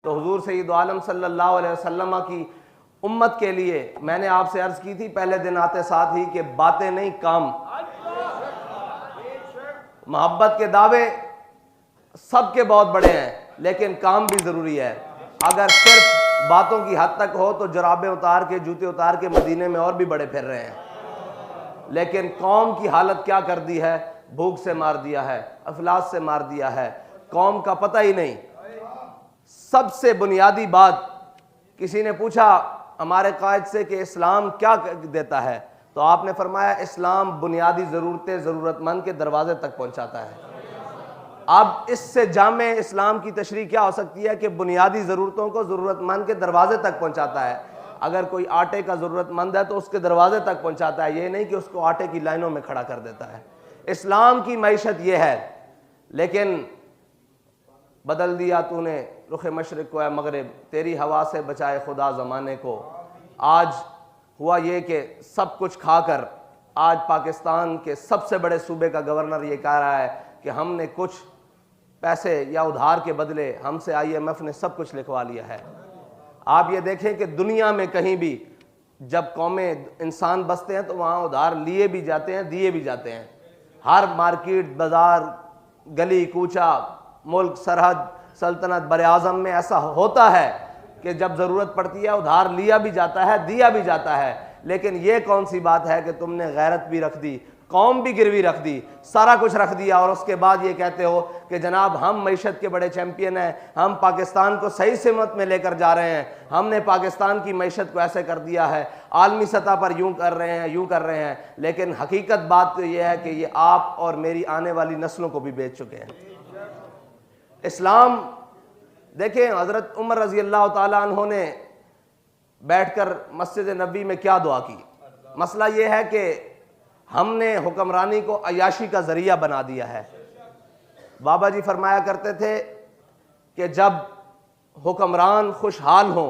तो हुजूर सय्यद आलम सल्लल्लाहु अलैहि वसल्लम की उम्मत के लिए मैंने आपसे अर्ज की थी पहले दिन आते साथ ही कि बातें नहीं काम। मोहब्बत के दावे सबके बहुत बड़े हैं लेकिन काम भी जरूरी है। अगर सिर्फ बातों की हद तक हो तो जराबें उतार के जूते उतार के मदीने में और भी बड़े फिर रहे हैं, लेकिन कौम की हालत क्या कर दी है, भूख से मार दिया है, अफलास से मार दिया है, कौम का पता ही नहीं। सबसे बुनियादी बात, किसी ने पूछा हमारे कायद से कि इस्लाम क्या देता है, तो आपने फरमाया इस्लाम बुनियादी ज़रूरतें ज़रूरतमंद के दरवाजे तक पहुंचाता है। अब इससे जामे इस्लाम की तशरीह क्या हो सकती है कि बुनियादी ज़रूरतों को ज़रूरतमंद के दरवाजे तक पहुंचाता है। अगर कोई आटे का ज़रूरतमंद है तो उसके दरवाजे तक पहुंचाता है, ये नहीं कि उसको आटे की लाइनों में खड़ा कर देता है। इस्लाम की मईशत ये है, लेकिन बदल दिया तूने रुख मशरिक को मगरिब, तेरी हवा से बचाए खुदा ज़माने को। आज हुआ ये कि सब कुछ खाकर आज पाकिस्तान के सबसे बड़े सूबे का गवर्नर ये कह रहा है कि हमने कुछ पैसे या उधार के बदले हमसे IMF ने सब कुछ लिखवा लिया है। आप ये देखें कि दुनिया में कहीं भी जब कौमें इंसान बसते हैं तो वहाँ उधार लिए भी जाते हैं, दिए भी जाते हैं। हर मार्केट, बाजार, गली कूचा, मुल्क, सरहद, सल्तनत, बर-ए-आज़म में ऐसा होता है कि जब ज़रूरत पड़ती है उधार लिया भी जाता है, दिया भी जाता है। लेकिन ये कौन सी बात है कि तुमने गैरत भी रख दी, कौम भी गिरवी रख दी, सारा कुछ रख दिया और उसके बाद ये कहते हो कि जनाब हम मईशत के बड़े चैंपियन हैं, हम पाकिस्तान को सही सिमत में लेकर जा रहे हैं, हमने पाकिस्तान की मईशत को ऐसे कर दिया है, आलमी सतह पर यूँ कर रहे हैं, यूँ कर रहे हैं। लेकिन हकीकत बात तो ये है कि ये आप और मेरी आने वाली नस्लों को भी बेच चुके हैं। इस्लाम देखें, हज़रत उमर रज़ी अल्लाह ताला अन्हो ने बैठकर मस्जिद नबी में क्या दुआ की। मसला ये है कि हमने हुक्मरानी को अयाशी का ज़रिया बना दिया है। बाबा जी फरमाया करते थे कि जब हुक्मरान खुशहाल हो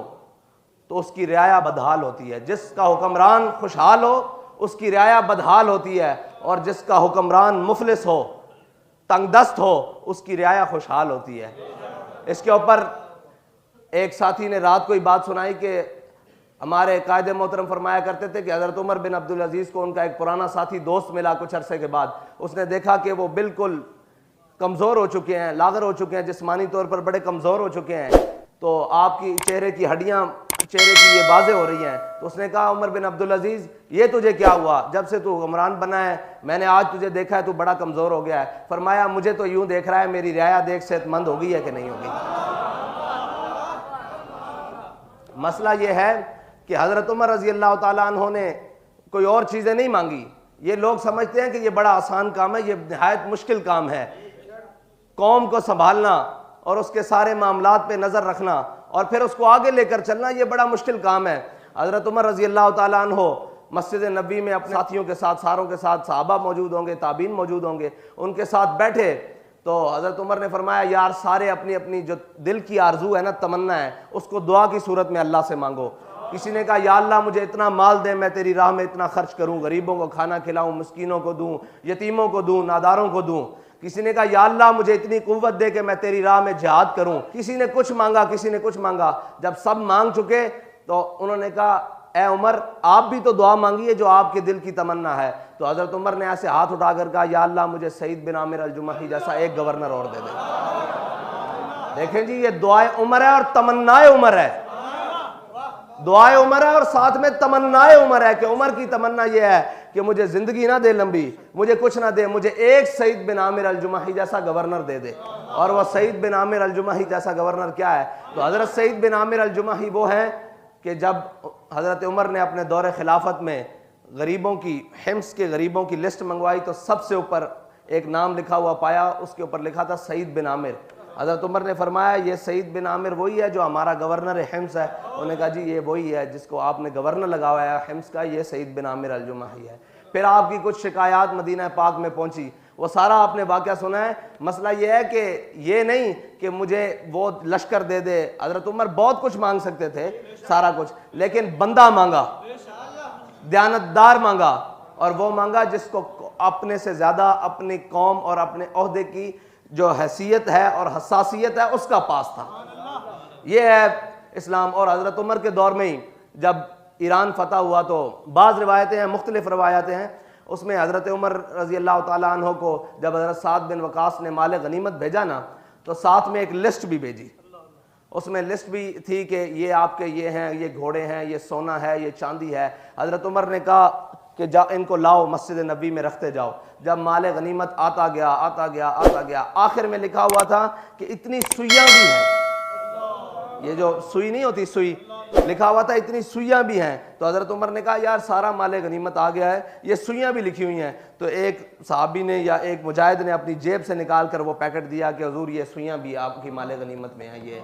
तो उसकी रियाया बदहाल होती है। जिसका हुक्मरान खुशहाल हो उसकी रियाया बदहाल होती है, और जिसका हुक्मरान मुफलिस हो, तंगदस्त हो, उसकी रियाया खुशहाल होती है। इसके ऊपर एक साथी ने रात को ही बात सुनाई कि हमारे कायदे मोहतरम फरमाया करते थे कि हज़रत उमर बिन अब्दुल अजीज़ को उनका एक पुराना साथी दोस्त मिला कुछ अरसे के बाद। उसने देखा कि वो बिल्कुल कमज़ोर हो चुके हैं, लागर हो चुके हैं, जिस्मानी तौर पर बड़े कमज़ोर हो चुके हैं, तो आपकी चेहरे की हड्डियाँ, चेहरे की ये बाजें हो रही हैं। तो उसने कहा उमर बिन अब्दुल अजीज़ ये तुझे क्या हुआ, जब से तू हुक्मरान बना है मैंने आज तुझे देखा है तू बड़ा कमज़ोर हो गया है। फरमाया मुझे तो यूँ देख रहा है मेरी रियाया देख सेहतमंद हो गई है कि नहीं होगी। मसला ये है कि हज़रत उमर रज़ी अल्लाह ताला अन्हो ने कोई और चीज़ें नहीं मांगी। ये लोग समझते हैं कि ये बड़ा आसान काम है, ये निहायत मुश्किल काम है। कौम को संभालना और उसके सारे मामलात पे नज़र रखना और फिर उसको आगे लेकर चलना, ये बड़ा मुश्किल काम है। हज़रत उमर रज़ी अल्लाह ताला अन्हो मस्जिद नबी में अपने साथियों के साथ, सारों के साथ, सहाबा मौजूद होंगे, ताबीन मौजूद होंगे, उनके साथ बैठे तो हज़रत उमर ने फरमाया यार सारे अपनी अपनी जो दिल की आरजू है ना, तमन्ना है, उसको दुआ की सूरत में अल्लाह से मांगो। किसी ने कहा या अल्लाह मुझे इतना माल दे, मैं तेरी राह में इतना खर्च करूं, गरीबों को खाना खिलाऊं, मिस्कीनों को दूं, यतीमों को दूं, नादारों को दूं। किसी ने कहा या अल्लाह मुझे इतनी कुव्वत दे कि मैं तेरी राह में जिहाद करूं। किसी ने कुछ मांगा, किसी ने कुछ मांगा। जब सब मांग चुके तो उन्होंने कहा ए उमर आप भी तो दुआ मांगिए जो आपके दिल की तमन्ना है। तो हज़रत उमर ने ऐसे हाथ उठाकर कहा या अल्लाह मुझे सईद बिन आमिर अल-जुमही जैसा एक गवर्नर और दे दे। देखें जी, ये दुआए उमर है और तमन्नाए उमर है। दुआए उमर है और साथ में तमन्नाए उमर है कि उमर की तमन्ना यह है कि मुझे जिंदगी ना दे लंबी, मुझे कुछ ना दे, मुझे एक सईद बिन आमिर अल-जुमही जैसा गवर्नर दे दे। और वह सईद बिन आमिर अल-जुमही जैसा गवर्नर क्या है? तो हज़रत सईद बिन आमिर अल-जुमही वो हैं कि जब हज़रत उमर ने अपने दौरे खिलाफत में गरीबों की, हिम्स के गरीबों की लिस्ट मंगवाई तो सबसे ऊपर एक नाम लिखा हुआ पाया, उसके ऊपर लिखा था सईद बिन आमिर। हज़रत उमर ने फरमाया ये सईद बिन आमिर वही है जो हमारा गवर्नर हिम्स है। उन्होंने कहा जी ये वही है जिसको आपने गवर्नर लगाया है हिम्स का, ये सईद बिन आमिर अल-जुमही है। फिर आपकी कुछ शिकायत मदीना पाक में पहुंची, वो सारा आपने वाक़या सुना है। मसला ये है कि ये नहीं कि मुझे वो लश्कर दे दे। हज़रत उमर बहुत कुछ मांग सकते थे, सारा कुछ, लेकिन बंदा मांगा, दयानतदार मांगा, और वो मांगा जिसको अपने से ज़्यादा अपनी कौम और अपने ओहदे की जो हैसियत है और हसासियत है उसका पास था। ये है इस्लाम। और हज़रत उमर के दौर में ही जब ईरान फतह हुआ तो बाज़ रिवायतें हैं, मुख्तलिफ रवायातें हैं, उसमें हज़रत उमर रज़ी अल्लाह ताला अन्हो को जब हज़रत साद बिन वकास ने माल गनीमत भेजा ना, तो साथ में एक लिस्ट भी भेजी। उसमें लिस्ट भी थी कि ये आपके ये हैं, ये घोड़े हैं, ये सोना है, ये चांदी है। हज़रत उमर ने कहा कि जा इनको लाओ मस्जिद नबी में रखते जाओ। जब माल गनीमत आता गया आता गया आता गया, आखिर में लिखा हुआ था कि इतनी सुइयाँ भी हैं, ये जो सुई नहीं होती सुई, लिखा हुआ था इतनी सुइयाँ भी हैं। तो हज़रत उमर ने कहा यार सारा माल गनीमत आ गया है, ये सुइयाँ भी लिखी हुई हैं। तो एक सहाबी ने या एक मुजाहिद ने अपनी जेब से निकाल कर वो पैकेट दिया कि हुजूर ये सुइयाँ भी आपकी माल गनीमत में हैं, ये